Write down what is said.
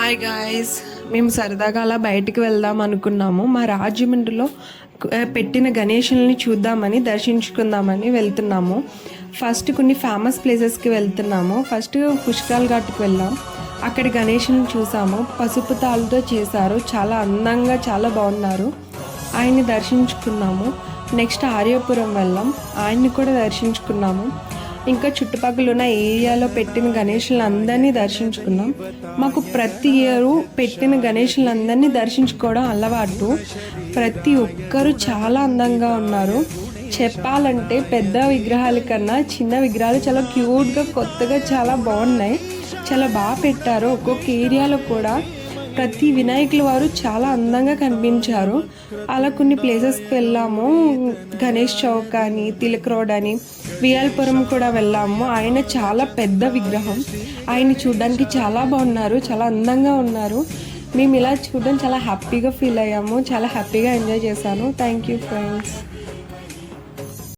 Hi guys, మేము సరదాగా అలా బయటికి వెళ్దాం అనుకున్నాము. మా రాజమండ్రిలో పెట్టిన గణేషుల్ని చూద్దామని దర్శించుకుందామని వెళ్తున్నాము. ఫస్ట్ కొన్ని ఫేమస్ ప్లేసెస్కి వెళ్తున్నాము. ఫస్ట్ పుష్కరాల్ ఘాట్కి వెళ్ళాం. అక్కడ గణేషుల్ని చూసాము. పసుపు తాళ్ళతో చేశారు, చాలా అందంగా చాలా బాగున్నారు. ఆయన్ని దర్శించుకున్నాము. నెక్స్ట్ ఆర్యపురం వెళ్ళాం, ఆయన్ని కూడా దర్శించుకున్నాము. ఇంకా చుట్టుపక్కల ఉన్న ఏరియాలో పెట్టిన గణేషులందరినీ దర్శించుకున్నాం. మాకు ప్రతి ఇయరు పెట్టిన గణేషులందరినీ దర్శించుకోవడం అలవాటు. ప్రతి ఒక్కరూ చాలా అందంగా ఉన్నారు. చెప్పాలంటే పెద్ద విగ్రహాల కన్నా చిన్న విగ్రహాలు చాలా క్యూట్గా కొత్తగా చాలా బాగున్నాయి. చాలా బాగా పెట్టారు. ఒక్కొక్క ఏరియాలో కూడా ప్రతి వినాయకుల వారు చాలా అందంగా కనిపించారు. అలా కొన్ని ప్లేసెస్కి వెళ్ళాము. గణేష్ చౌక్ అని, తిలక్ రోడ్ అని, వియాల్పురం కూడా వెళ్ళాము. ఆయన చాలా పెద్ద విగ్రహం. ఆయన చూడడానికి చాలా బాగున్నారు, చాలా అందంగా ఉన్నారు. మేము ఇలా చూడడం చాలా హ్యాపీగా ఫీల్ అయ్యాము. చాలా హ్యాపీగా ఎంజాయ్ చేశాను. Thank you friends.